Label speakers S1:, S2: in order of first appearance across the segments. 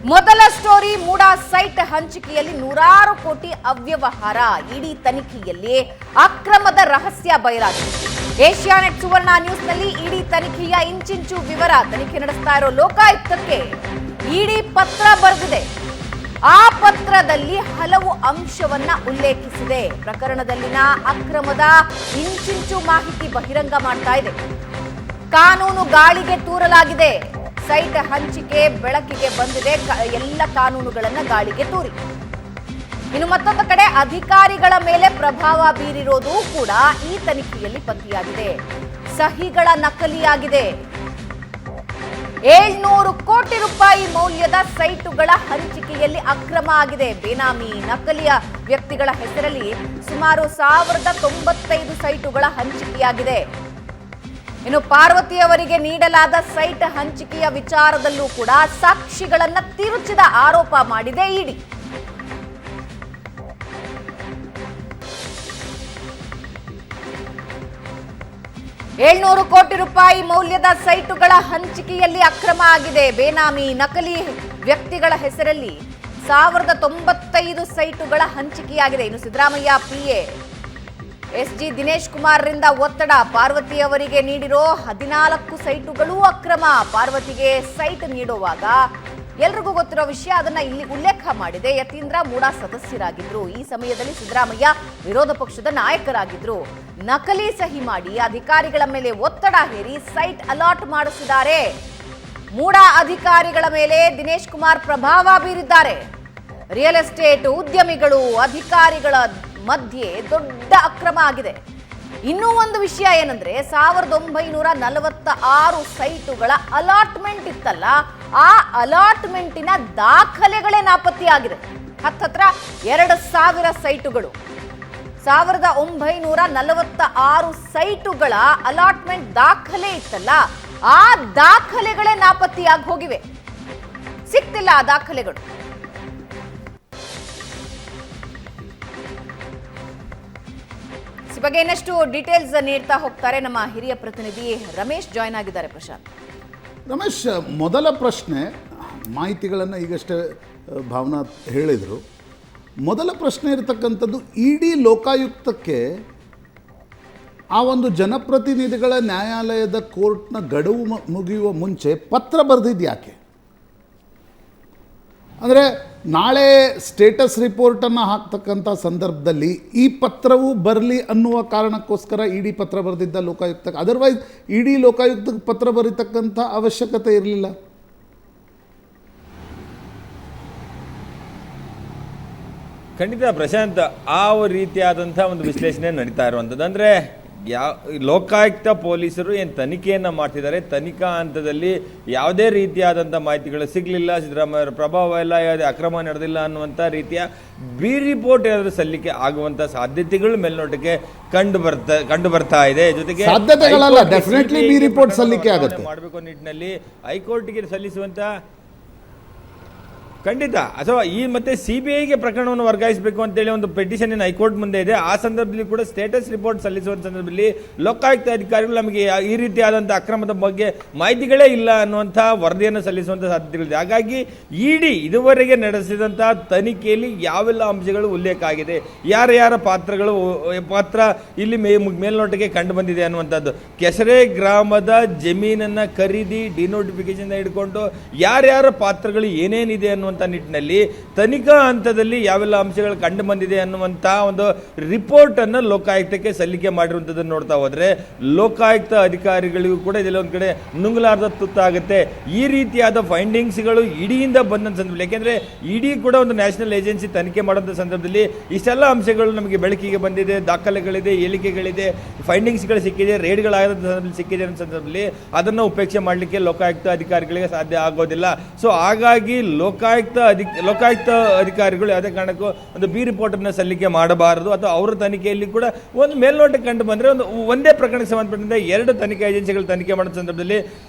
S1: ಮೊದಲ story MUDA site ಹಂಚಿಕೆಯಲ್ಲಿ ನೂರಾರು ಕೋಟಿ ಅವ್ಯವಹಾರ. ಇಡಿ ತನಿಖೆಯಲ್ಲಿ ಅಕ್ರಮದ ರಹಸ್ಯ ಬಯಲಾಗಿದೆ. ಏಷ್ಯಾನೆಟ್ ಸುವರ್ಣ ನ್ಯೂಸ್ನಲ್ಲಿ ಇಡಿ ತನಿಖೆಯ ಇಂಚಿಂಚು ವಿವರ. ತನಿಖೆ ನಡೆಸ್ತಾ ಇರೋ ಲೋಕಾಯುಕ್ತಕ್ಕೆ ಇಡಿ ಪತ್ರ ಬರೆದಿದೆ. ಆ ಪತ್ರದಲ್ಲಿ ಹಲವು ಅಂಶವನ್ನ ಉಲ್ಲೇಖಿಸಿದೆ. ಪ್ರಕರಣದಲ್ಲಿನ ಅಕ್ರಮದ ಇಂಚಿಂಚು ಮಾಹಿತಿ ಬಹಿರಂಗ ಮಾಡ್ತಾ ಇದೆ. ಕಾನೂನು ಗಾಳಿಗೆ ತೂರಲಾಗಿದೆ. ಸೈಟ್ ಹಂಚಿಕೆ ಬೆಳಕಿಗೆ ಬಂದಿದೆ. ಎಲ್ಲ ಕಾನೂನುಗಳನ್ನ ಗಾಳಿಗೆ ತೂರಿ. ಇನ್ನು ಮತ್ತೊಂದು ಕಡೆ ಅಧಿಕಾರಿಗಳ ಮೇಲೆ ಪ್ರಭಾವ ಬೀರಿರೋದು ಕೂಡ ಈ ತನಿಖೆಯಲ್ಲಿ ಪತ್ತೆಯಾಗಿದೆ. ಸಹಿಗಳ ನಕಲಿಯಾಗಿದೆ. 700 ಕೋಟಿ ರೂಪಾಯಿ ಮೌಲ್ಯದ ಸೈಟುಗಳ ಹಂಚಿಕೆಯಲ್ಲಿ ಅಕ್ರಮ ಆಗಿದೆ. ಬೇನಾಮಿ ನಕಲಿಯ ವ್ಯಕ್ತಿಗಳ ಹೆಸರಲ್ಲಿ ಸುಮಾರು 1095 ಸೈಟುಗಳ ಹಂಚಿಕೆಯಾಗಿದೆ. ಇನ್ನು ಪಾರ್ವತಿಯವರಿಗೆ ನೀಡಲಾದ ಸೈಟ್ ಹಂಚಿಕೆಯ ವಿಚಾರದಲ್ಲೂ ಕೂಡ ಸಾಕ್ಷಿಗಳನ್ನ ತಿರುಚಿದ ಆರೋಪ ಮಾಡಿದೆ ಇಡಿ. $700 ಕೋಟಿ ರೂಪಾಯಿ ಮೌಲ್ಯದ ಸೈಟುಗಳ ಹಂಚಿಕೆಯಲ್ಲಿ ಅಕ್ರಮ ಆಗಿದೆ. ಬೇನಾಮಿ ನಕಲಿ ವ್ಯಕ್ತಿಗಳ ಹೆಸರಲ್ಲಿ 1095 ಸೈಟುಗಳ ಹಂಚಿಕೆಯಾಗಿದೆ. ಇನ್ನು ಸಿದ್ದರಾಮಯ್ಯ ಪಿಎ ಎಸ್ಜಿ ದಿನೇಶ್ ಕುಮಾರ್ ರಿಂದ ಒತ್ತಡ. ಪಾರ್ವತಿಯವರಿಗೆ ನೀಡಿರೋ 14 ಸೈಟುಗಳು ಅಕ್ರಮ. ಪಾರ್ವತಿಗೆ ಸೈಟ್ ನೀಡುವಾಗ ಎಲ್ರಿಗೂ ಗೊತ್ತಿರೋ ವಿಷಯ, ಅದನ್ನ ಇಲ್ಲಿ ಉಲ್ಲೇಖ ಮಾಡಿದೆ. ಯತೀಂದ್ರ ಮೂಡಾ ಸದಸ್ಯರಾಗಿದ್ರು. ಈ ಸಮಯದಲ್ಲಿ ಸಿದ್ದರಾಮಯ್ಯ ವಿರೋಧ ಪಕ್ಷದ ನಾಯಕರಾಗಿದ್ರು. ನಕಲಿ ಸಹಿ ಮಾಡಿ ಅಧಿಕಾರಿಗಳ ಮೇಲೆ ಒತ್ತಡ ಹೇರಿ ಸೈಟ್ ಅಲಾಟ್ ಮಾಡಿಸಿದ್ದಾರೆ. ಮೂಡಾ ಅಧಿಕಾರಿಗಳ ಮೇಲೆ ದಿನೇಶ್ ಕುಮಾರ್ ಪ್ರಭಾವ ಬೀರಿದ್ದಾರೆ. ರಿಯಲ್ ಎಸ್ಟೇಟ್ ಉದ್ಯಮಿಗಳು ಅಧಿಕಾರಿಗಳ ಮಧ್ಯೆ ದೊಡ್ಡ ಅಕ್ರಮ ಆಗಿದೆ. ಇನ್ನೂ ಒಂದು ವಿಷಯ ಏನಂದ್ರೆ 1946 ಸೈಟುಗಳ ಅಲಾಟ್ಮೆಂಟ್ ಇತ್ತಲ್ಲ, ಆ ಅಲಾಟ್ಮೆಂಟಿನ ದಾಖಲೆಗಳೇ ನಾಪತ್ತೆಯಾಗಿದೆ. ಹತ್ತತ್ರ 2000 ಸೈಟುಗಳು, 1946 ಸೈಟುಗಳ ಅಲಾಟ್ಮೆಂಟ್ ದಾಖಲೆ ಇತ್ತಲ್ಲ, ಆ ದಾಖಲೆಗಳೇ ನಾಪತ್ತೆಯಾಗಿ ಹೋಗಿವೆ. ಸಿಕ್ತಿಲ್ಲ ಆ ದಾಖಲೆಗಳು. ಬಗ್ಗೆ ಇನ್ನಷ್ಟು ಡೀಟೇಲ್ಸ್ ನೀಡ್ತಾ ಹೋಗ್ತಾರೆ ನಮ್ಮ ಹಿರಿಯ ಪ್ರತಿನಿಧಿ ರಮೇಶ್. ಜಾಯ್ನ್ ಆಗಿದ್ದಾರೆ. ಪ್ರಶಾಂತ್.
S2: ರಮೇಶ್, ಮೊದಲ ಪ್ರಶ್ನೆ, ಮಾಹಿತಿಗಳನ್ನು ಈಗಷ್ಟೇ ಭಾವನಾ ಹೇಳಿದರು. ಮೊದಲ ಪ್ರಶ್ನೆ ಇರತಕ್ಕಂಥದ್ದು, ಇಡಿ ಲೋಕಾಯುಕ್ತಕ್ಕೆ ಆ ಒಂದು ಜನಪ್ರತಿನಿಧಿಗಳ ನ್ಯಾಯಾಲಯದ ಕೋರ್ಟ್ನ ಗಡುವು ಮುಗಿಯುವ ಮುಂಚೆ ಪತ್ರ ಬರೆದಿದ್ದು ಯಾಕೆ? ಅಂದರೆ ನಾಳೆ ಸ್ಟೇಟಸ್ ರಿಪೋರ್ಟನ್ನು ಹಾಕ್ತಕ್ಕಂಥ ಸಂದರ್ಭದಲ್ಲಿ ಈ ಪತ್ರವು ಬರಲಿ ಅನ್ನುವ ಕಾರಣಕ್ಕೋಸ್ಕರ ಇಡಿ ಪತ್ರ ಬರೆದಿದ್ದ ಲೋಕಾಯುಕ್ತಕ್ಕೆ. ಅದರ್ವೈಸ್ ಇಡಿ ಲೋಕಾಯುಕ್ತಕ್ಕೆ ಪತ್ರ ಬರೀತಕ್ಕಂಥ ಅವಶ್ಯಕತೆ ಇರಲಿಲ್ಲ.
S3: ಖಂಡಿತ ಪ್ರಶಾಂತ್, ಆ ರೀತಿಯಾದಂಥ ಒಂದು ವಿಶ್ಲೇಷಣೆ ನಡೀತಾ ಇರುವಂಥದ್ದು. ಅಂದರೆ ಲೋಕಾಯುಕ್ತ ಪೊಲೀಸರು ಏನು ತನಿಖೆಯನ್ನು ಮಾಡ್ತಿದ್ದಾರೆ, ತನಿಖಾ ಹಂತದಲ್ಲಿ ಯಾವುದೇ ರೀತಿಯಾದಂಥ ಮಾಹಿತಿಗಳು ಸಿಗಲಿಲ್ಲ, ಸಿದ್ದರಾಮಯ್ಯ ಪ್ರಭಾವ ಇಲ್ಲ, ಯಾವುದೇ ಅಕ್ರಮ ನಡೆದಿಲ್ಲ ಅನ್ನುವಂಥ ರೀತಿಯ ಬಿ ರಿಪೋರ್ಟ್ ಏನಾದರೂ ಸಲ್ಲಿಕೆ ಆಗುವಂಥ ಸಾಧ್ಯತೆಗಳು ಮೇಲ್ನೋಟಕ್ಕೆ ಕಂಡು ಬರ್ತಾ ಇದೆ. ಜೊತೆಗೆ
S2: ಡೆಫಿನೆಟ್ಲಿ ಬಿ ರಿಪೋರ್ಟ್ ಸಲ್ಲಿಕೆ ಆಗುತ್ತೆ
S3: ಮಾಡಬೇಕು ನಿಟ್ಟಿನಲ್ಲಿ ಹೈಕೋರ್ಟ್ಗೆ ಸಲ್ಲಿಸುವಂಥ ಖಂಡಿತ, ಅಥವಾ ಈ ಮತ್ತೆ ಸಿಬಿಐಗೆ ಪ್ರಕರಣವನ್ನು ವರ್ಗಾಯಿಸಬೇಕು ಅಂತೇಳಿ ಒಂದು ಪೆಟಿಷನ್ ಹೈಕೋರ್ಟ್ ಮುಂದೆ ಇದೆ. ಆ ಸಂದರ್ಭದಲ್ಲಿ ಕೂಡ ಸ್ಟೇಟಸ್ ರಿಪೋರ್ಟ್ ಸಲ್ಲಿಸುವಂತ ಸಂದರ್ಭದಲ್ಲಿ ಲೋಕಾಯುಕ್ತ ಅಧಿಕಾರಿಗಳು ನಮಗೆ ಈ ರೀತಿಯಾದಂತಹ ಅಕ್ರಮದ ಬಗ್ಗೆ ಮಾಹಿತಿಗಳೇ ಇಲ್ಲ ಅನ್ನುವಂಥ ವರದಿಯನ್ನು ಸಲ್ಲಿಸುವಂತ ಸಾಧ್ಯತೆಗಳಿದೆ. ಹಾಗಾಗಿ ಇಡಿ ಇದುವರೆಗೆ ನಡೆಸಿದಂತಹ ತನಿಖೆಯಲ್ಲಿ ಯಾವೆಲ್ಲ ಅಂಶಗಳು ಉಲ್ಲೇಖ ಆಗಿದೆ, ಯಾರ ಪಾತ್ರ ಇಲ್ಲಿ ಮೇಲ್ನೋಟಕ್ಕೆ ಕಂಡು ಬಂದಿದೆ ಅನ್ನುವಂಥದ್ದು. ಕೆಸರೆ ಗ್ರಾಮದ ಜಮೀನನ್ನ ಖರೀದಿ ಡಿನೋಟಿಫಿಕೇಶನ್ ಹಿಡ್ಕೊಂಡು ಯಾರ್ಯಾರ ಪಾತ್ರಗಳು ಏನೇನಿದೆ ಅನ್ನುವಂಥ ನಿಟ್ಟಿನಲ್ಲಿ ತನಿಖಾ ಹಂತದಲ್ಲಿ ಯಾವೆಲ್ಲ ಅಂಶಗಳು ಕಂಡು ಬಂದಿದೆ ಅನ್ನುವಂಥ ಒಂದು ರಿಪೋರ್ಟ್ ಅನ್ನು ಲೋಕಾಯುಕ್ತಕ್ಕೆ ಸಲ್ಲಿಕೆ ಮಾಡಿರುವಂಥದ್ದನ್ನು ನೋಡ್ತಾ ಹೋದ್ರೆ ಲೋಕಾಯುಕ್ತ ಅಧಿಕಾರಿಗಳಿಗೂ ಕೂಡ ಇದೆಲ್ಲ ಒಂದು ಕಡೆ ನುಂಗಲಾರ್ದ ತುತ್ತಾಗುತ್ತೆ. ಈ ರೀತಿಯಾದ ಫೈಂಡಿಂಗ್ಸ್ಗಳು ಇಡಿಯಿಂದ ಬಂದಂಥ ಸಂದರ್ಭದಲ್ಲಿ, ಯಾಕೆಂದ್ರೆ ಇಡಿ ಕೂಡ ಒಂದು ನ್ಯಾಷನಲ್ ಏಜೆನ್ಸಿ ತನಿಖೆ ಮಾಡುವಂಥ ಸಂದರ್ಭದಲ್ಲಿ ಇಷ್ಟೆಲ್ಲ ಅಂಶಗಳು ನಮಗೆ ಬೆಳಕಿಗೆ ಬಂದಿದೆ, ದಾಖಲೆಗಳಿದೆ, ಹೇಳಿಕೆಗಳಿದೆ, ಫೈಂಡಿಂಗ್ಸ್ಗಳು ಸಿಕ್ಕಿದೆ, ರೇಡ್ಗಳಾದ ಸಂದರ್ಭದಲ್ಲಿ ಸಿಕ್ಕಿದೆ ಅನ್ನೋ ಸಂದರ್ಭದಲ್ಲಿ ಅದನ್ನು ಉಪೇಕ್ಷೆ ಮಾಡಲಿಕ್ಕೆ ಲೋಕಾಯುಕ್ತ ಅಧಿಕಾರಿಗಳಿಗೆ ಸಾಧ್ಯ ಆಗೋದಿಲ್ಲ. ಸೊ ಹಾಗಾಗಿ ಲೋಕಾಯುಕ್ತ ಅಧಿಕಾರಿಗಳು ಯಾವುದೇ ಕಾರಣಕ್ಕೂ ಒಂದು ಬಿ ರಿಪೋರ್ಟ್ ಅನ್ನು ಸಲ್ಲಿಕೆ ಮಾಡಬಾರದು. ಅಥವಾ ಅವರ ತನಿಖೆಯಲ್ಲಿ ಕೂಡ ಒಂದು ಮೇಲ್ನೋಟಕ್ಕೆ ಕಂಡು ಬಂದರೆ ಒಂದೇ ಪ್ರಕರಣಕ್ಕೆ ಸಂಬಂಧಪಟ್ಟಂತೆ 2 ತನಿಖಾ ಏಜೆನ್ಸಿಗಳು ತನಿಖೆ ಮಾಡೋ ಸಂದರ್ಭದಲ್ಲಿ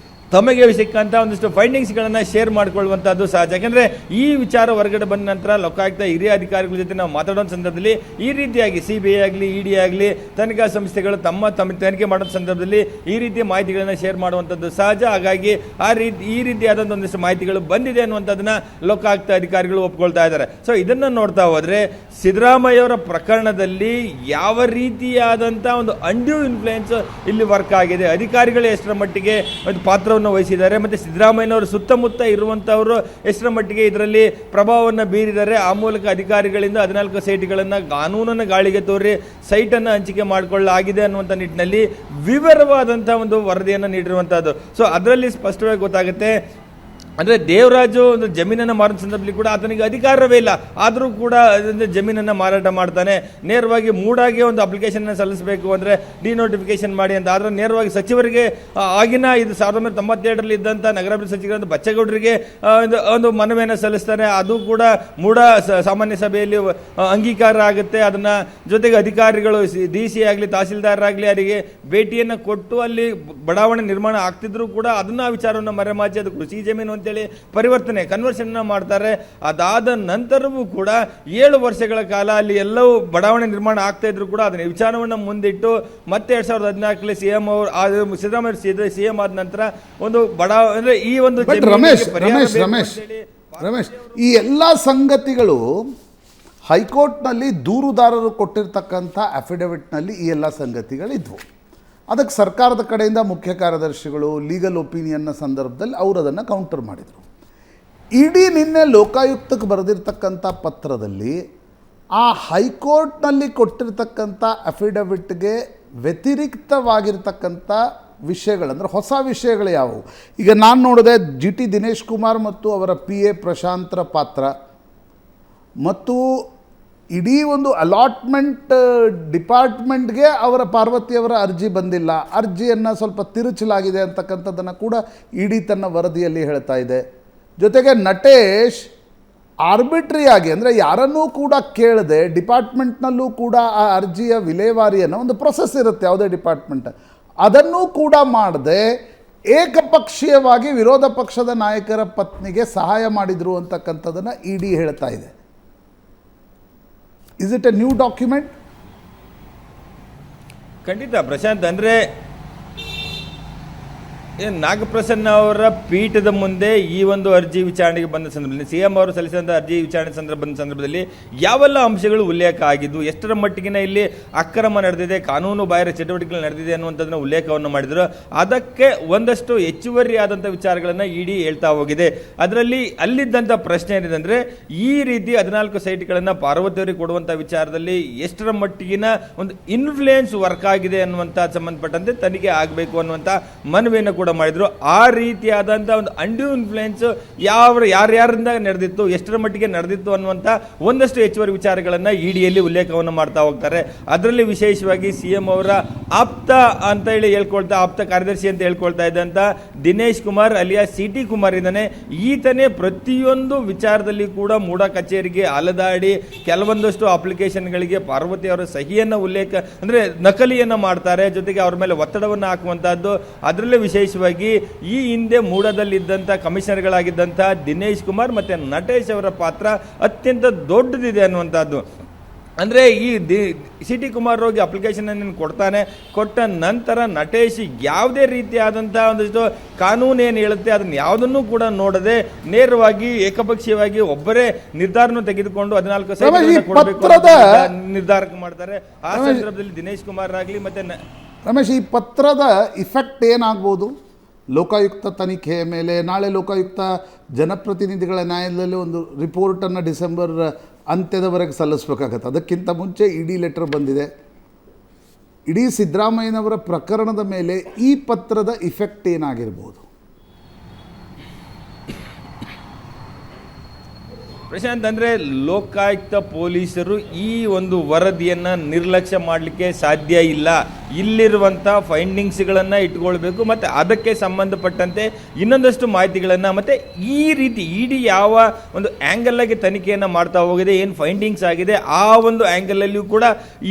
S3: ತಮಗೆ ಸಿಕ್ಕಂಥ ಒಂದಿಷ್ಟು ಫೈಂಡಿಂಗ್ಸ್ಗಳನ್ನು ಶೇರ್ ಮಾಡ್ಕೊಳ್ಳುವಂಥದ್ದು ಸಹಜ. ಯಾಕೆಂದರೆ ಈ ವಿಚಾರ ಹೊರಗಡೆ ಬಂದ ನಂತರ ಲೋಕಾಯುಕ್ತ ಹಿರಿಯ ಅಧಿಕಾರಿಗಳ ಜೊತೆ ನಾವು ಮಾತಾಡೋ ಸಂದರ್ಭದಲ್ಲಿ ಈ ರೀತಿಯಾಗಿ CBI ಆಗಲಿ ED ಆಗಲಿ ತನಿಖಾ ಸಂಸ್ಥೆಗಳು ತಮ್ಮ ತನಿಖೆ ಮಾಡೋ ಸಂದರ್ಭದಲ್ಲಿ ಈ ರೀತಿಯ ಮಾಹಿತಿಗಳನ್ನು ಶೇರ್ ಮಾಡುವಂಥದ್ದು ಸಹಜ. ಹಾಗಾಗಿ ಈ ರೀತಿಯಾದಂಥ ಒಂದಿಷ್ಟು ಮಾಹಿತಿಗಳು ಬಂದಿದೆ ಅನ್ನುವಂಥದ್ದನ್ನ ಲೋಕಾಯುಕ್ತ ಅಧಿಕಾರಿಗಳು ಒಪ್ಕೊಳ್ತಾ ಇದ್ದಾರೆ. ಸೊ ಇದನ್ನು ನೋಡ್ತಾ ಹೋದರೆ ಸಿದ್ದರಾಮಯ್ಯ ಅವರ ಪ್ರಕರಣದಲ್ಲಿ ಯಾವ ರೀತಿಯಾದಂಥ ಒಂದು ಅಂಡ್ಯೂ ಇನ್ಫ್ಲೂಯೆನ್ಸ್ ಇಲ್ಲಿ ವರ್ಕ್ ಆಗಿದೆ, ಅಧಿಕಾರಿಗಳು ಎಷ್ಟರ ಮಟ್ಟಿಗೆ ಒಂದು ಪಾತ್ರವನ್ನು ವಹಿಸಿದ್ದಾರೆ, ಮತ್ತೆ ಸಿದ್ದರಾಮಯ್ಯನವರು ಸುತ್ತಮುತ್ತ ಇರುವಂತವರು ಎಷ್ಟರ ಮಟ್ಟಿಗೆ ಇದರಲ್ಲಿ ಪ್ರಭಾವವನ್ನು ಬೀರಿದ್ದಾರೆ, ಆ ಮೂಲಕ ಅಧಿಕಾರಿಗಳಿಂದ 14 ಸೈಟ್ಗಳನ್ನು ಕಾನೂನನ್ನು ಗಾಳಿಗೆ ತೋರಿ ಸೈಟ್ ಅನ್ನು ಹಂಚಿಕೆ ಮಾಡಿಕೊಳ್ಳಲಾಗಿದೆ ಅನ್ನುವಂಥ ನಿಟ್ಟಿನಲ್ಲಿ ವಿವರವಾದಂತಹ ಒಂದು ವರದಿಯನ್ನು ನೀಡಿರುವಂತಹದ್ದು. ಸೊ ಅದರಲ್ಲಿ ಸ್ಪಷ್ಟವಾಗಿ ಗೊತ್ತಾಗುತ್ತೆ, ಅಂದರೆ ದೇವರಾಜು ಒಂದು ಜಮೀನನ್ನು ಮಾರೋ ಸಂದರ್ಭದಲ್ಲಿ ಕೂಡ ಆತನಿಗೆ ಅಧಿಕಾರವೇ ಇಲ್ಲ, ಆದರೂ ಕೂಡ ಜಮೀನನ್ನು ಮಾರಾಟ ಮಾಡ್ತಾನೆ. ನೇರವಾಗಿ ಮೂಡಾಗೆ ಒಂದು ಅಪ್ಲಿಕೇಶನ್ ಸಲ್ಲಿಸಬೇಕು ಅಂದರೆ ಡಿನೋಟಿಫಿಕೇಶನ್ ಮಾಡಿ ಅಂತ, ಆದರೆ ನೇರವಾಗಿ ಸಚಿವರಿಗೆ ಆಗಿನ ಇದು 1997ರಲ್ಲಿ ಇದ್ದಂಥ ನಗರಾಭಿವೃದ್ಧಿ ಸಚಿವರಾದ ಬಚ್ಚೇಗೌಡರಿಗೆ ಒಂದು ಮನವಿಯನ್ನು ಸಲ್ಲಿಸ್ತಾನೆ. ಅದು ಕೂಡ ಮೂಡ ಸಾಮಾನ್ಯ ಸಭೆಯಲ್ಲಿ ಅಂಗೀಕಾರ ಆಗುತ್ತೆ. ಅದನ್ನು ಜೊತೆಗೆ ಅಧಿಕಾರಿಗಳು DC ಆಗಲಿ ತಹಸೀಲ್ದಾರ್ ಆಗಲಿ ಅವರಿಗೆ ಭೇಟಿಯನ್ನು ಕೊಟ್ಟು ಅಲ್ಲಿ ಬಡಾವಣೆ ನಿರ್ಮಾಣ ಆಗ್ತಿದ್ರು ಕೂಡ ಅದನ್ನು ವಿಚಾರವನ್ನು ಮರೆಮಾಚಿ ಅದು ಕೃಷಿ ಜಮೀನು ಅಂತೇಳಿ ಕನ್ವರ್ಷನ್ ಮಾಡ್ತಾರೆ. ಅದಾದ ನಂತರವೂ ಕೂಡ 7 ವರ್ಷಗಳ ಕಾಲ ಅಲ್ಲಿ ಎಲ್ಲವೂ ಬಡಾವಣೆ ನಿರ್ಮಾಣ ಆಗ್ತಾ ಇದ್ರು ಕೂಡ ಅದನ್ನ ವಿಚಾರವನ್ನು ಮುಂದಿಟ್ಟು ಮತ್ತೆ 2014 CM ಅವರು ಸಿದ್ದರಾಮಯ್ಯ CM ಆದ ನಂತರ ಒಂದು ಅಂದ್ರೆ ಈ ಒಂದು
S2: ರಮೇಶ್ ಈ ಎಲ್ಲ ಸಂಗತಿಗಳು ಹೈಕೋರ್ಟ್ನಲ್ಲಿ ದೂರುದಾರರು ಕೊಟ್ಟಿರ್ತಕ್ಕಂಥ ಅಫಿಡವಿಟ್ನಲ್ಲಿ ಈ ಎಲ್ಲ ಸಂಗತಿಗಳಿದ್ವು. ಅದಕ್ಕೆ ಸರ್ಕಾರದ ಕಡೆಯಿಂದ ಮುಖ್ಯ ಕಾರ್ಯದರ್ಶಿಗಳು ಲೀಗಲ್ ಒಪಿನಿಯನ್ನ ಸಂದರ್ಭದಲ್ಲಿ ಅವರು ಅದನ್ನು ಕೌಂಟರ್ ಮಾಡಿದರು. ಇಡೀ ನಿನ್ನೆ ಲೋಕಾಯುಕ್ತಕ್ಕೆ ಬರೆದಿರ್ತಕ್ಕಂಥ ಪತ್ರದಲ್ಲಿ ಆ ಹೈಕೋರ್ಟ್ನಲ್ಲಿ ಕೊಟ್ಟಿರ್ತಕ್ಕಂಥ ಅಫಿಡವಿಟ್ಗೆ ವ್ಯತಿರಿಕ್ತವಾಗಿರ್ತಕ್ಕಂಥ ವಿಷಯಗಳಂದರೆ ಹೊಸ ವಿಷಯಗಳು ಯಾವುವು? ಈಗ ನಾನು ನೋಡಿದೆ GT ದಿನೇಶ್ ಕುಮಾರ್ ಮತ್ತು ಅವರ PA ಪ್ರಶಾಂತರ ಪಾತ್ರ ಮತ್ತು ಇಡೀ ಒಂದು ಅಲಾಟ್ಮೆಂಟ್ ಡಿಪಾರ್ಟ್ಮೆಂಟ್ಗೆ ಅವರ ಪಾರ್ವತಿಯವರ ಅರ್ಜಿ ಬಂದಿಲ್ಲ, ಅರ್ಜಿಯನ್ನು ಸ್ವಲ್ಪ ತಿರುಚಲಾಗಿದೆ ಅಂತಕ್ಕಂಥದ್ದನ್ನು ಕೂಡ ಇಡೀ ತನ್ನ ವರದಿಯಲ್ಲಿ ಹೇಳ್ತಾ ಇದೆ. ಜೊತೆಗೆ ನಟೇಶ್ ಆರ್ಬಿಟ್ರಿಯಾಗಿ ಅಂದರೆ ಯಾರನ್ನೂ ಕೂಡ ಕೇಳದೆ ಡಿಪಾರ್ಟ್ಮೆಂಟ್ನಲ್ಲೂ ಕೂಡ ಆ ಅರ್ಜಿಯ ವಿಲೇವಾರಿಯನ್ನು ಒಂದು ಪ್ರೊಸೆಸ್ ಇರುತ್ತೆ ಯಾವುದೇ ಡಿಪಾರ್ಟ್ಮೆಂಟ್, ಅದನ್ನೂ ಕೂಡ ಮಾಡದೆ ಏಕಪಕ್ಷೀಯವಾಗಿ ವಿರೋಧ ಪಕ್ಷದ ನಾಯಕರ ಪತ್ನಿಗೆ ಸಹಾಯ ಮಾಡಿದರು ಅಂತಕ್ಕಂಥದ್ದನ್ನು ED ಹೇಳ್ತಾ ಇದೆ. Is it A new document?
S3: ಖಂಡಿತ ಪ್ರಶಾಂತ್, ಅಂದರೆ ನಾಗಪ್ರಸನ್ನ ಅವರ ಪೀಠದ ಮುಂದೆ ಈ ಒಂದು ಅರ್ಜಿ ವಿಚಾರಣೆಗೆ ಬಂದ ಸಂದರ್ಭದಲ್ಲಿ CM ಅವರು ಸಲ್ಲಿಸಿದಂಥ ಅರ್ಜಿ ವಿಚಾರಣೆ ಬಂದ ಸಂದರ್ಭದಲ್ಲಿ ಯಾವೆಲ್ಲ ಅಂಶಗಳು ಉಲ್ಲೇಖ ಆಗಿದ್ದು, ಎಷ್ಟರ ಮಟ್ಟಿಗಿನ ಇಲ್ಲಿ ಅಕ್ರಮ ನಡೆದಿದೆ, ಕಾನೂನು ಬಾಹಿರ ಚಟುವಟಿಕೆಗಳು ನಡೆದಿದೆ ಅನ್ನುವಂಥದ್ದನ್ನ ಉಲ್ಲೇಖವನ್ನು ಮಾಡಿದರು. ಅದಕ್ಕೆ ಒಂದಷ್ಟು ಹೆಚ್ಚುವರಿಯಾದಂಥ ವಿಚಾರಗಳನ್ನು ED ಹೇಳ್ತಾ ಹೋಗಿದೆ. ಅದರಲ್ಲಿ ಅಲ್ಲಿದ್ದಂಥ ಪ್ರಶ್ನೆ ಏನಿದೆ ಅಂದರೆ ಈ ರೀತಿ 14 ಸೈಟ್ಗಳನ್ನು ಪಾರ್ವತಿಯವರಿಗೆ ಕೊಡುವಂಥ ವಿಚಾರದಲ್ಲಿ ಎಷ್ಟರ ಮಟ್ಟಿಗಿನ ಒಂದು ಇನ್ಫ್ಲೂಯೆನ್ಸ್ ವರ್ಕ್ ಆಗಿದೆ ಅನ್ನುವಂಥ ಸಂಬಂಧಪಟ್ಟಂತೆ ತನಿಖೆ ಆಗಬೇಕು ಅನ್ನುವಂಥ ಮನವಿಯನ್ನು ಕೂಡ ಮಾಡಿದ್ರು. ಆ ರೀತಿಯಾದಂಥ ಒಂದು ಅಂಡ್ಯೂ ಇನ್ಫ್ಲೂಯೆನ್ಸ್ ಯಾರ್ಯಾರಿಂದ ನಡೆದಿತ್ತು, ಎಷ್ಟರ ಮಟ್ಟಿಗೆ ನಡೆದಿತ್ತು ಅನ್ನುವಂಥ ಒಂದಷ್ಟು ಹೆಚ್ಚುವರಿ ವಿಚಾರಗಳನ್ನು EDಯಲ್ಲಿ ಉಲ್ಲೇಖವನ್ನು ಮಾಡ್ತಾ ಹೋಗ್ತಾರೆ. ಅದರಲ್ಲಿ ವಿಶೇಷವಾಗಿ CM ಅವರ ಆಪ್ತ ಅಂತ ಹೇಳಿ ಹೇಳ್ಕೊಳ್ತಾ, ಆಪ್ತ ಕಾರ್ಯದರ್ಶಿ ಅಂತ ಹೇಳ್ಕೊಳ್ತಾ ಇದ್ದಂಥ ದಿನೇಶ್ ಕುಮಾರ್ ಅಲಿಯಾ CT ಕುಮಾರ್ ಇದ್ದಾನೆ. ಈತನೇ ಪ್ರತಿಯೊಂದು ವಿಚಾರದಲ್ಲಿ ಕೂಡ ಮೂಡ ಕಚೇರಿಗೆ ಅಲದಾಡಿ ಕೆಲವೊಂದಷ್ಟು ಅಪ್ಲಿಕೇಶನ್ಗಳಿಗೆ ಪಾರ್ವತಿ ಅವರ ಸಹಿಯನ್ನು ಉಲ್ಲೇಖ ಅಂದರೆ ನಕಲಿಯನ್ನು ಮಾಡ್ತಾರೆ. ಜೊತೆಗೆ ಅವ್ರ ಮೇಲೆ ಒತ್ತಡವನ್ನು ಹಾಕುವಂತಹದ್ದು. ಅದರಲ್ಲೇ ವಿಶೇಷವಾಗಿ ಈ ಹಿಂದೆ ಮೂಡದಲ್ಲಿದ್ದಂಥ ಕಮಿಷನರ್ಗಳಾಗಿದ್ದಂಥ ದಿನೇಶ್ ಕುಮಾರ್ ಮತ್ತು ನಟೇಶ್ ಅವರ ಪಾತ್ರ ಅತ್ಯಂತ ದೊಡ್ಡದಿದೆ ಅನ್ನುವಂಥದ್ದು. ಅಂದರೆ ಈ CT ಕುಮಾರ್ ಹೋಗಿ ಅಪ್ಲಿಕೇಶನ್ ಅನ್ನು ಕೊಡ್ತಾನೆ, ಕೊಟ್ಟ ನಂತರ ನಟೇಶ್ ಯಾವುದೇ ರೀತಿಯಾದಂಥ ಒಂದಿಷ್ಟು ಕಾನೂನು ಏನು ಹೇಳುತ್ತೆ ಅದನ್ನು ಯಾವುದನ್ನು ಕೂಡ ನೋಡದೆ ನೇರವಾಗಿ ಏಕಪಕ್ಷೀಯವಾಗಿ ಒಬ್ಬರೇ ನಿರ್ಧಾರವನ್ನು ತೆಗೆದುಕೊಂಡು 14 ಸೈಟ್ಗಳನ್ನು ಕೊಡಬೇಕು ನಿರ್ಧಾರ ಮಾಡ್ತಾರೆ. ಆ ಸಂದರ್ಭದಲ್ಲಿ ದಿನೇಶ್ ಕುಮಾರ್ ಆಗಲಿ ಮತ್ತೆ
S2: ರಮೇಶ್, ಈ ಪತ್ರದ ಇಫೆಕ್ಟ್ ಏನಾಗ್ಬೋದು ಲೋಕಾಯುಕ್ತ ತನಿಖೆಯ ಮೇಲೆ? ನಾಳೆ ಲೋಕಾಯುಕ್ತ ಜನಪ್ರತಿನಿಧಿಗಳ ನ್ಯಾಯಾಲಯದಲ್ಲಿ ಒಂದು ರಿಪೋರ್ಟನ್ನು ಡಿಸೆಂಬರ್ ಅಂತ್ಯದವರೆಗೆ ಸಲ್ಲಿಸಬೇಕಾಗತ್ತೆ. ಅದಕ್ಕಿಂತ ಮುಂಚೆ ED ಲೆಟರ್ ಬಂದಿದೆ. ಇಡೀ ಸಿದ್ದರಾಮಯ್ಯನವರ ಪ್ರಕರಣದ ಮೇಲೆ ಈ ಪತ್ರದ ಇಫೆಕ್ಟ್ ಏನಾಗಿರ್ಬೋದು?
S3: ಪ್ರಶಾಂತ್, ಅಂದರೆ ಲೋಕಾಯುಕ್ತ ಪೊಲೀಸರು ಈ ಒಂದು ವರದಿಯನ್ನು ನಿರ್ಲಕ್ಷ್ಯ ಮಾಡಲಿಕ್ಕೆ ಸಾಧ್ಯ ಇಲ್ಲ. ಇಲ್ಲಿರುವಂಥ ಫೈಂಡಿಂಗ್ಸ್ಗಳನ್ನು ಇಟ್ಕೊಳ್ಬೇಕು ಮತ್ತು ಅದಕ್ಕೆ ಸಂಬಂಧಪಟ್ಟಂತೆ ಇನ್ನೊಂದಷ್ಟು ಮಾಹಿತಿಗಳನ್ನು ಮತ್ತು ಈ ರೀತಿ ಇಡಿ ಯಾವ ಒಂದು ಆ್ಯಂಗಲ್ಲಾಗಿ ತನಿಖೆಯನ್ನು ಮಾಡ್ತಾ ಹೋಗಿದೆ, ಏನು ಫೈಂಡಿಂಗ್ಸ್ ಆಗಿದೆ ಆ ಒಂದು ಆ್ಯಂಗಲಲ್ಲಿಯೂ ಕೂಡ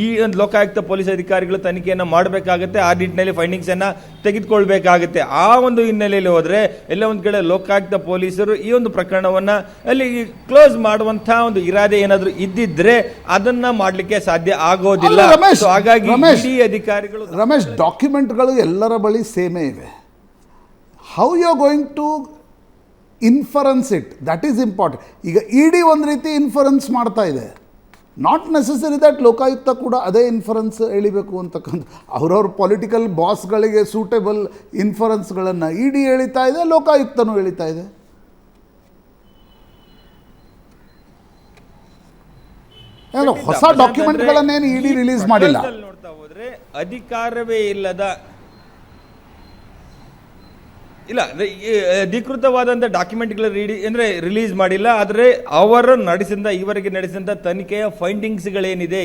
S3: ಈ ಒಂದು ಲೋಕಾಯುಕ್ತ ಪೊಲೀಸ್ ಅಧಿಕಾರಿಗಳು ತನಿಖೆಯನ್ನು ಮಾಡಬೇಕಾಗುತ್ತೆ. ಆ ನಿಟ್ಟಿನಲ್ಲಿ ಫೈಂಡಿಂಗ್ಸನ್ನು ತೆಗೆದುಕೊಳ್ಬೇಕಾಗುತ್ತೆ. ಆ ಒಂದು ಹಿನ್ನೆಲೆಯಲ್ಲಿ ಹೋದರೆ ಎಲ್ಲ ಒಂದು ಕಡೆ ಲೋಕಾಯುಕ್ತ ಪೊಲೀಸರು ಈ ಒಂದು ಪ್ರಕರಣವನ್ನು ಅಲ್ಲಿ ಕ್ಲೋಸ್ ಮಾಡುವಂಥ ಒಂದು ಇರಾದೆ ಏನಾದರೂ ಇದ್ದಿದ್ರೆ ಅದನ್ನು ಮಾಡಲಿಕ್ಕೆ ಸಾಧ್ಯ ಆಗೋದಿಲ್ಲ.
S2: ರಮೇಶ್,
S3: ಹಾಗಾಗಿ
S2: ರಮೇಶ್,
S3: ಇಡಿ ಅಧಿಕಾರಿಗಳು
S2: ರಮೇಶ್, ಡಾಕ್ಯುಮೆಂಟ್ಗಳು ಎಲ್ಲರ ಬಳಿ ಸೇಮೇ ಇವೆ. How you are going to inference it, that is important. ಈಗ ಇಡಿ ಒಂದು ರೀತಿ ಇನ್ಫರೆನ್ಸ್ ಮಾಡ್ತಾ ಇದೆ, ನಾಟ್ ನೆಸೆಸರಿ ದಟ್ ಲೋಕಾಯುಕ್ತ ಕೂಡ ಅದೇ ಇನ್ಫರೆನ್ಸ್ ಎಳಿಬೇಕು ಅಂತಕ್ಕಂಥ ಅವ್ರವ್ರ ಪೊಲಿಟಿಕಲ್ ಬಾಸ್ಗಳಿಗೆ ಸೂಟೇಬಲ್ ಇನ್ಫರೆನ್ಸ್ಗಳನ್ನು ಇಡಿ ಎಳಿತಾ ಇದೆ, ಲೋಕಾಯುಕ್ತನೂ ಎಳಿತಾ ಇದೆ. ಹೊಸ ಡಾಕ್ಯುಮೆಂಟ್ಗಳನ್ನೇನು ಇಡಿ ರಿಲೀಸ್ ಮಾಡಿಲ್ಲ.
S3: ನೋಡ್ತಾ ಹೋದ್ರೆ ಅಧಿಕಾರವೇ ಇಲ್ಲದ ಇಲ್ಲ ಅಧಿಕೃತವಾದಂಥ ಡಾಕ್ಯುಮೆಂಟ್ಗಳ ರಿಲೀಸ್ ಮಾಡಿಲ್ಲ. ಆದರೆ ಅವರು ಈವರೆಗೆ ನಡೆಸಿದಂಥ ತನಿಖೆಯ ಫೈಂಡಿಂಗ್ಸ್ಗಳೇನಿದೆ,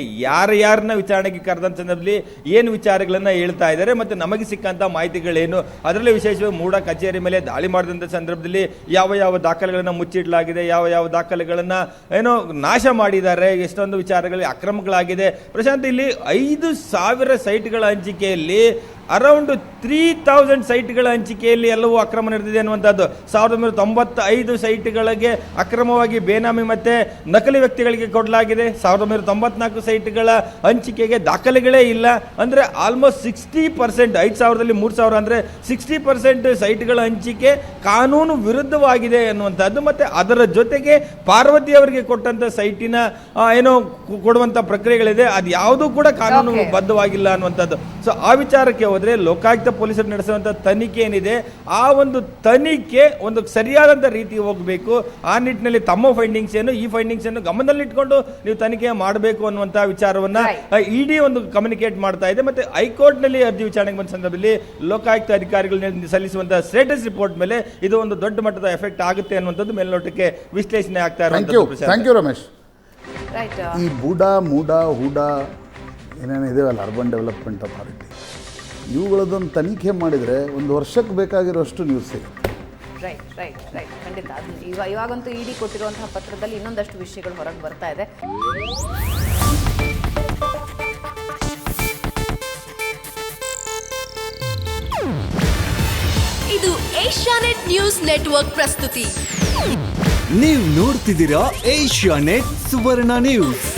S3: ಯಾರನ್ನ ವಿಚಾರಣೆಗೆ ಕರೆದಂಥ ಸಂದರ್ಭದಲ್ಲಿ ಏನು ವಿಚಾರಗಳನ್ನು ಹೇಳ್ತಾ ಇದ್ದಾರೆ ಮತ್ತು ನಮಗೆ ಸಿಕ್ಕಂಥ ಮಾಹಿತಿಗಳೇನು, ಅದರಲ್ಲಿ ವಿಶೇಷವಾಗಿ ಮೂಡ ಕಚೇರಿ ಮೇಲೆ ದಾಳಿ ಮಾಡಿದಂಥ ಸಂದರ್ಭದಲ್ಲಿ ಯಾವ ದಾಖಲೆಗಳನ್ನು ಮುಚ್ಚಿಡಲಾಗಿದೆ, ಯಾವ ದಾಖಲೆಗಳನ್ನು ಏನೋ ನಾಶ ಮಾಡಿದ್ದಾರೆ, ಎಷ್ಟೊಂದು ವಿಚಾರಗಳಲ್ಲಿ ಅಕ್ರಮಗಳಾಗಿದೆ. ಪ್ರಶಾಂತ್, ಇಲ್ಲಿ 5,000 ಸೈಟ್ಗಳ ಹಂಚಿಕೆಯಲ್ಲಿ ಅರೌಂಡ್ 3,000 ಸೈಟ್ಗಳ ಹಂಚಿಕೆಯಲ್ಲಿ ಎಲ್ಲವೂ ಅಕ್ರಮ ನಡೆದಿದೆ ಅನ್ನುವಂಥದ್ದು. 1995 ಸೈಟ್ಗಳಿಗೆ ಅಕ್ರಮವಾಗಿ ಬೇನಾಮಿ ಮತ್ತು ನಕಲಿ ವ್ಯಕ್ತಿಗಳಿಗೆ ಕೊಡಲಾಗಿದೆ. 1994 ಸೈಟ್ಗಳ ಹಂಚಿಕೆಗೆ ದಾಖಲೆಗಳೇ ಇಲ್ಲ. ಅಂದರೆ ಆಲ್ಮೋಸ್ಟ್ 60%, 5,000ರಲ್ಲಿ 3,000 ಅಂದರೆ 60% ಸೈಟ್ಗಳ ಹಂಚಿಕೆ ಕಾನೂನು ವಿರುದ್ಧವಾಗಿದೆ ಅನ್ನುವಂಥದ್ದು. ಮತ್ತು ಅದರ ಜೊತೆಗೆ ಪಾರ್ವತಿ ಅವರಿಗೆ ಕೊಟ್ಟಂಥ ಸೈಟಿನ ಏನೋ ಕೊಡುವಂಥ ಪ್ರಕ್ರಿಯೆಗಳಿದೆ, ಅದು ಯಾವುದೂ ಕೂಡ ಕಾನೂನು ಬದ್ಧವಾಗಿಲ್ಲ ಅನ್ನುವಂಥದ್ದು. ಸೊ ಆ ವಿಚಾರಕ್ಕೆ ಹೋದರೆ ಲೋಕಾಯುಕ್ತ ಪೊಲೀಸರು ನಡೆಸುವಂಥ ತನಿಖೆ ಏನಿದೆ, ಆ ಒಂದು ತನಿಖೆ ಒಂದು ಸರಿಯಾದಂಥ ರೀತಿ ಹೋಗಬೇಕು. ಆ ನಿಟ್ಟಿನಲ್ಲಿ ತಮ್ಮ ಫೈಂಡಿಂಗ್ಸ್ ಏನು, ಈ ಫೈಂಡಿಂಗ್ಸ್ ಏನು ಗಮನದಲ್ಲಿಟ್ಕೊಂಡು ನೀವು ತನಿಖೆ ಮಾಡಬೇಕು ಅನ್ನುವಂಥ ವಿಚಾರವನ್ನ ಇಡಿ ಒಂದು ಕಮ್ಯುನಿಕೇಟ್ ಮಾಡ್ತಾ ಇದೆ. ಮತ್ತೆ ಹೈಕೋರ್ಟ್ನಲ್ಲಿ ಅರ್ಜಿ ವಿಚಾರಣೆಗೆ ಬಂದ ಸಂದರ್ಭದಲ್ಲಿ ಲೋಕಾಯುಕ್ತ ಅಧಿಕಾರಿಗಳು ಸಲ್ಲಿಸುವಂತಹ ಸ್ಟೇಟಸ್ ರಿಪೋರ್ಟ್ ಮೇಲೆ ಇದು ಒಂದು ದೊಡ್ಡ ಮಟ್ಟದ ಎಫೆಕ್ಟ್ ಆಗುತ್ತೆ ಅನ್ನುವಂಥದ್ದು ಮೇಲ್ನೋಟಕ್ಕೆ ವಿಶ್ಲೇಷಣೆ ಆಗ್ತಾ ಇರುವಂಥದ್ದು.
S2: Thank you Ramesh. ಈ ಮೂಡ ಹೂಡ ಏನೇನು ಇದೆಯಲ್ಲ, ಅರ್ಬನ್ ಡೆವಲಪ್ಮೆಂಟ್ ಅಥಾರಿಟಿ, ಇವುಗಳದೊಂದು ತನಿಖೆ ಮಾಡಿದರೆ 1 ವರ್ಷಕ್ಕೆ ಬೇಕಾಗಿರೋಷ್ಟು ನ್ಯೂಸ್ ಸಿಗುತ್ತೆ.
S1: ರೈಟ್ ಖಂಡಿತ. ಇವಾಗಂತೂ ಇಡಿ ಕೊಟ್ಟಿರುವಂತಹ ಪತ್ರದಲ್ಲಿ ಇನ್ನೊಂದಷ್ಟು ವಿಷಯಗಳು ಹೊರಗೆ ಬರ್ತಾ ಇದೆ.
S4: ಇದು ಏಷ್ಯಾನೆಟ್ ನ್ಯೂಸ್ ನೆಟ್ವರ್ಕ್ ಪ್ರಸ್ತುತಿ.
S5: ನೀವು ನೋಡ್ತಿದ್ದೀರಾ ಏಷ್ಯಾನೆಟ್ ಸುವರ್ಣ ನ್ಯೂಸ್.